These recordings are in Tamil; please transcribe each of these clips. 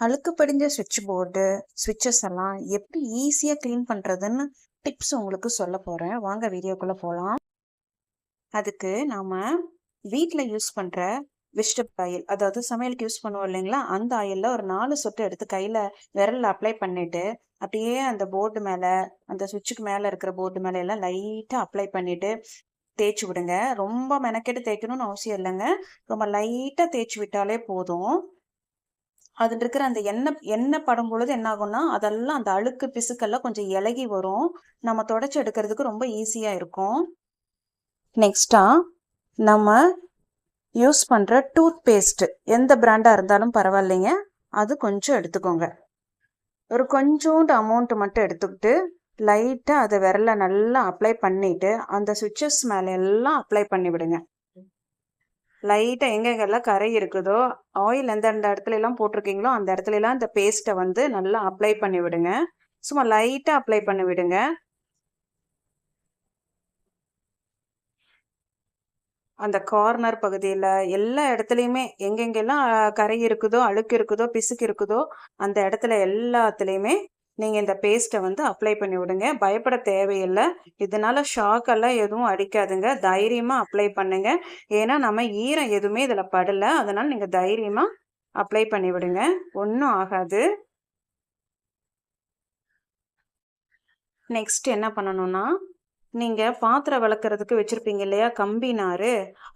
அழுக்கு படிஞ்ச சுவிட்ச் போர்டு, ஸ்விட்சஸ் எல்லாம் எப்படி ஈஸியா கிளீன் பண்றதுன்னு டிப்ஸ் உங்களுக்கு சொல்ல போறேன். வாங்க வீடியோக்குள்ள போலாம். அதுக்கு நாம வீட்ல யூஸ் பண்ற வெஜிடபிள் ஆயில், அதாவது சமையலுக்கு யூஸ் பண்ணுவோம் இல்லைங்களா? அந்த ஆயில்ல ஒரு 4 சொட்டு எடுத்து கையில விரல்ல அப்ளை பண்ணிட்டு, அப்படியே அந்த போர்டு மேல, அந்த சுவிட்சுக்கு மேல இருக்கிற போர்டு மேல எல்லாம் லைட்டா அப்ளை பண்ணிட்டு தேய்ச்சு விடுங்க. ரொம்ப மெனக்கெட்டு தேய்க்கணும்னு அவசியம் இல்லைங்க. ரொம்ப லைட்டா தேய்ச்சு விட்டாலே போதும். அதுல இருக்கிற அந்த எண்ணெய் படும் பொழுது என்ன ஆகும்னா, அதெல்லாம் அந்த அழுக்கு பிசுக்கெல்லாம் கொஞ்சம் இளகி வரும். நம்ம தொடச்சு எடுக்கிறதுக்கு ரொம்ப ஈஸியா இருக்கும். நெக்ஸ்ட்டா நம்ம யூஸ் பண்ற டூத் பேஸ்ட் எந்த பிராண்டா இருந்தாலும் பரவாயில்லைங்க. அது கொஞ்சம் எடுத்துக்கோங்க. ஒரு கொஞ்சோண்டு அமௌண்ட் மட்டும் எடுத்துக்கிட்டு லைட்டா அதை விரல்ல நல்லா அப்ளை பண்ணிட்டு அந்த சுவிட்சஸ் மேல எல்லாம் அப்ளை பண்ணி விடுங்க. லைட்டா எங்கெங்கெல்லாம் கரை இருக்குதோ, ஆயில் எந்தெந்த இடத்துல எல்லாம் போட்டிருக்கீங்களோ அந்த இடத்துல எல்லாம் இந்த பேஸ்ட்டை வந்து நல்லா அப்ளை பண்ணி விடுங்க. சும்மா லைட்டா அப்ளை பண்ணி விடுங்க. அந்த கார்னர் பகுதியில எல்லா இடத்துலையுமே எங்கெங்கெல்லாம் கரை இருக்குதோ, அழுக்கு இருக்குதோ, பிசுக்கு இருக்குதோ அந்த இடத்துல எல்லாத்துலேயுமே நீங்கள் இந்த பேஸ்ட்டை வந்து அப்ளை பண்ணி விடுங்க. பயப்பட தேவையில்லை. இதனால ஷாக் எல்லாம் எதுவும் அடிக்காதுங்க. தைரியமாக அப்ளை பண்ணுங்க. ஏன்னா நம்ம ஈரம் எதுவுமே இதில் படலை. அதனால் நீங்கள் தைரியமாக அப்ளை பண்ணி விடுங்க. ஒன்றும் ஆகாது. நெக்ஸ்ட் என்ன பண்ணணும்னா, நீங்கள் பாத்திரம் விளக்குறதுக்கு வச்சுருப்பீங்க இல்லையா கம்பி நார்,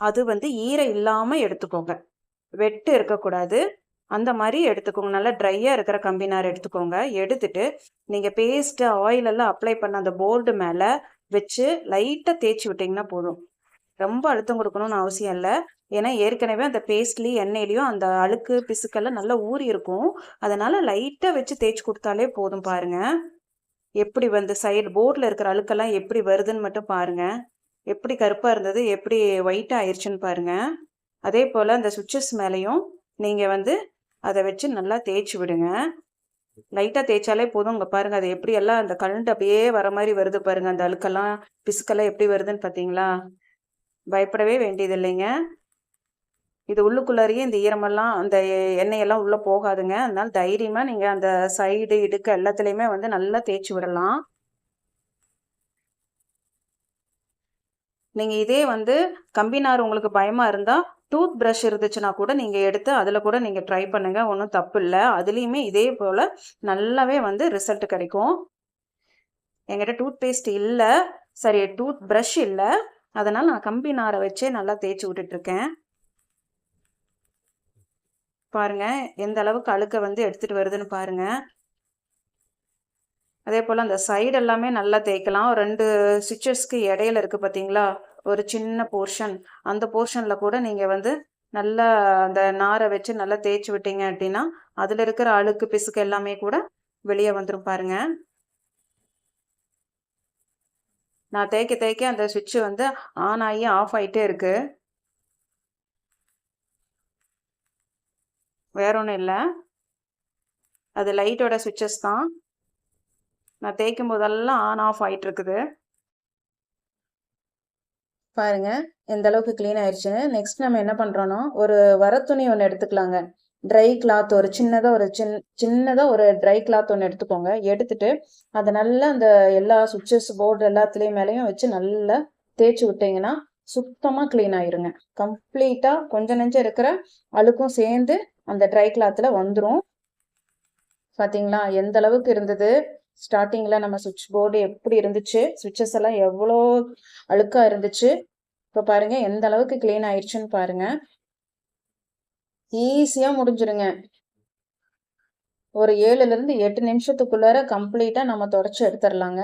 அது வந்து ஈரம் இல்லாமல் எடுத்துக்கோங்க. வெட்டு இருக்கக்கூடாது. அந்த மாதிரி எடுத்துக்கோங்க. நல்லா ட்ரையாக இருக்கிற கம்பி நார் எடுத்துக்கோங்க. எடுத்துட்டு நீங்கள் பேஸ்ட்டு ஆயிலெல்லாம் அப்ளை பண்ண அந்த போர்டு மேலே வச்சு லைட்டாக தேய்ச்சி விட்டிங்கன்னா போதும். ரொம்ப அழுத்தம் கொடுக்கணும்னு அவசியம் இல்லை. ஏன்னா ஏற்கனவே அந்த பேஸ்ட்லேயும் எண்ணெயிலையும் அந்த அழுக்கு பிசுக்கெல்லாம் நல்லா ஊறி இருக்கும். அதனால் லைட்டாக வச்சு தேய்ச்சி கொடுத்தாலே போதும். பாருங்கள் எப்படி வந்து சைடு போர்டில் இருக்கிற அழுக்கெல்லாம் எப்படி வருதுன்னு மட்டும் பாருங்கள். எப்படி கருப்பாக இருந்தது எப்படி ஒயிட்டாக ஆயிடுச்சுன்னு பாருங்கள். அதே போல் அந்த சுவிட்சஸ் மேலேயும் நீங்கள் வந்து அதை வச்சு நல்லா தேய்ச்சி விடுங்க. லைட்டாக தேய்ச்சாலே போதும். இங்கே பாருங்கள் அது எப்படி எல்லாம் அந்த கலண்டு அப்படியே வர மாதிரி வருது பாருங்கள். அந்த அழுக்கெல்லாம் பிசுக்கெல்லாம் எப்படி வருதுன்னு பார்த்தீங்களா? பயப்படவே வேண்டியது இல்லைங்க. இது உள்ளுக்குள்ளாரியே இந்த ஈரமெல்லாம் அந்த எண்ணெயெல்லாம் உள்ளே போகாதுங்க. அதனால தைரியமாக நீங்கள் அந்த சைடு இடுக்கு எல்லாத்துலேயுமே வந்து நல்லா தேய்ச்சி விடலாம். நீங்கள் இதே வந்து கம்பி நார் உங்களுக்கு பயமாக இருந்தால் டூத் ப்ரஷ் இருந்துச்சுன்னா கூட நீங்கள் எடுத்து அதில் கூட நீங்கள் ட்ரை பண்ணுங்கள். ஒன்றும் தப்பு இல்லை. அதுலேயுமே இதே போல் நல்லாவே வந்து ரிசல்ட் கிடைக்கும். என்கிட்ட டூத் பேஸ்ட் இல்லை, சரி டூத் ப்ரஷ் இல்லை. அதனால் நான் கம்பி நாரை வச்சே நல்லா தேய்ச்சி விட்டுட்ருக்கேன். பாருங்க எந்த அளவுக்கு அழுக்க வந்து எடுத்துட்டு வருதுன்னு பாருங்க. அதே போல் அந்த சைடு எல்லாமே நல்லா தேய்க்கலாம். 2 ஸ்டிச்சஸ்க்கு இடையில இருக்குது பார்த்தீங்களா, ஒரு சின்ன போர்ஷன், அந்த போர்ஷனில் கூட நீங்கள் வந்து நல்லா அந்த நாரை வச்சு நல்லா தேய்ச்சி விட்டீங்க அப்படின்னா அதில் இருக்கிற அழுக்கு பிசுக்கு எல்லாமே கூட வெளியே வந்துடும். பாருங்க நான் தேய்க்க தேய்க்க அந்த சுவிட்சு வந்து ஆன் ஆகி ஆஃப் ஆகிட்டே இருக்குது. வேற ஒன்றும் இல்லை, அது லைட்டோட சுவிட்சஸ் தான். நான் தேய்க்கும் போதெல்லாம் ஆன் ஆஃப் ஆகிட்டு இருக்குது. பாருங்க எந்த அளவுக்கு க்ளீன் ஆயிடுச்சுன்னு. நெக்ஸ்ட் நம்ம என்ன பண்ணுறோன்னா, ஒரு வரத்துணி ஒன்று எடுத்துக்கலாங்க. ட்ரை கிளாத் ஒரு சின்னதாக ஒரு ட்ரை கிளாத் ஒன்று எடுத்துக்கோங்க. எடுத்துட்டு அதை நல்லா அந்த எல்லா சுவிட்சஸ் போர்டு எல்லாத்துலேயும் மேலேயும் வச்சு நல்லா தேய்ச்சி விட்டிங்கன்னா சுத்தமாக க்ளீன் ஆயிருங்க. கம்ப்ளீட்டாக கொஞ்சம் நெஞ்சம் இருக்கிற அழுக்கும் சேர்ந்து அந்த ட்ரை கிளாத்தில் வந்துடும். பார்த்தீங்களா எந்த அளவுக்கு இருந்தது? ஸ்டார்டிங்கில் நம்ம சுவிட்ச் போர்டு எப்படி இருந்துச்சு, சுவிட்சஸ் எல்லாம் எவ்வளோ அழுக்காக இருந்துச்சு. இப்போ பாருங்கள் எந்த அளவுக்கு க்ளீன் ஆயிடுச்சுன்னு பாருங்கள். ஈஸியாக முடிஞ்சிருங்க. ஒரு 7லேருந்து 8 நிமிஷத்துக்குள்ளார கம்ப்ளீட்டாக நம்ம தொடச்சி எடுத்துடலாங்க.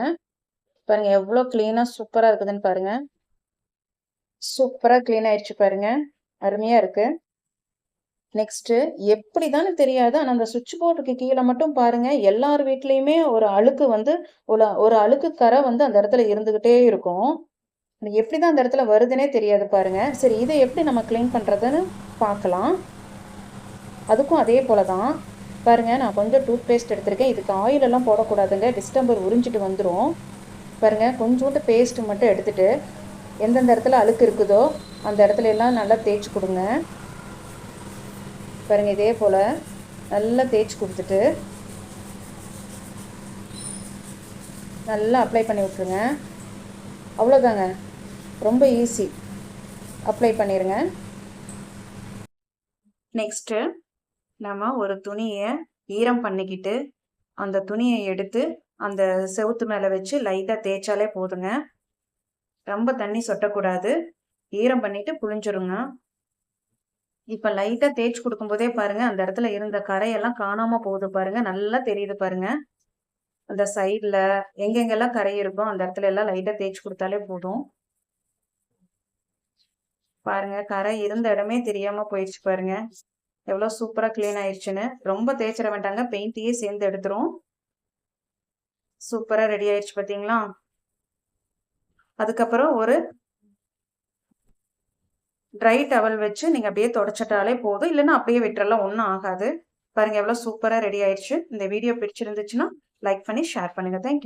பாருங்கள் எவ்வளோ க்ளீனாக சூப்பராக இருக்குதுன்னு பாருங்கள். சூப்பராக க்ளீன் ஆயிடுச்சு பாருங்கள், அருமையாக இருக்குது. நெக்ஸ்ட்டு எப்படி தானே தெரியாது, ஆனால் அந்த சுவிட்ச் போர்டுக்கு கீழே மட்டும் பாருங்கள் எல்லார் வீட்லேயுமே ஒரு அழுக்கு வந்து ஒரு அழுக்கு கரை வந்து அந்த இடத்துல இருந்துக்கிட்டே இருக்கும். எப்படி தான் அந்த இடத்துல வருதுன்னே தெரியாது பாருங்கள். சரி இதை எப்படி நம்ம க்ளீன் பண்ணுறதுன்னு பார்க்கலாம். அதுக்கும் அதே போல் தான் பாருங்கள். நான் கொஞ்சம் டூத் பேஸ்ட் எடுத்திருக்கேன். இதுக்கு ஆயிலெல்லாம் போடக்கூடாதுங்க, டிஸ்டம்பர் உறிஞ்சிட்டு வந்துடும். பாருங்கள் கொஞ்சோண்டு பேஸ்ட்டு மட்டும் எடுத்துகிட்டு எந்தெந்த இடத்துல அழுக்கு இருக்குதோ அந்த இடத்துல எல்லாம் நல்லா தேய்ச்சி கொடுங்க. பாருங்கள் இதே போல் நல்லா தேய்ச்சி கொடுத்துட்டு நல்லா அப்ளை பண்ணி விட்ருங்க. அவ்வளோதாங்க, ரொம்ப ஈஸி. அப்ளை பண்ணிடுங்க. நெக்ஸ்ட்டு நம்ம ஒரு துணியை ஈரம் பண்ணிக்கிட்டு அந்த துணியை எடுத்து அந்த செவுத்து மேலே வச்சு லைட்டாக தேய்ச்சாலே போதுங்க. ரொம்ப தண்ணி சொட்டக்கூடாது. ஈரம் பண்ணிட்டு புழிஞ்சிருங்க. இப்போ லைட்டாக தேய்ச்சி கொடுக்கும்போதே பாருங்க, அந்த இடத்துல இருந்த கரையெல்லாம் காணாம போகுது பாருங்க. நல்லா தெரியுது பாருங்க. அந்த சைடில் எங்கெங்கெல்லாம் கரை இருக்கோ அந்த இடத்துல எல்லாம் லைட்டாக தேய்ச்சி கொடுத்தாலே போதும். பாருங்க, கரை இருந்த இடமே தெரியாம போயிடுச்சு பாருங்க. எவ்வளோ சூப்பராக க்ளீன் ஆயிடுச்சுன்னு. ரொம்ப தேய்ச்சிட வேண்டாங்க, பெயிண்ட்டையே சேர்ந்து எடுத்துரும். சூப்பராக ரெடி ஆயிடுச்சு பார்த்தீங்களா? அதுக்கப்புறம் ஒரு ட்ரை டவல் வச்சு நீங்கள் அப்படியே தொடச்சிட்டாலே போதும். இல்லைன்னா அப்படியே விட்டுறலாம், ஒன்றும் ஆகாது. பாருங்கள் எவ்வளோ சூப்பராக ரெடி ஆயிடுச்சு. இந்த வீடியோ பிடிச்சிருந்துச்சுன்னா லைக் பண்ணி ஷேர் பண்ணுங்கள். தேங்க்யூ.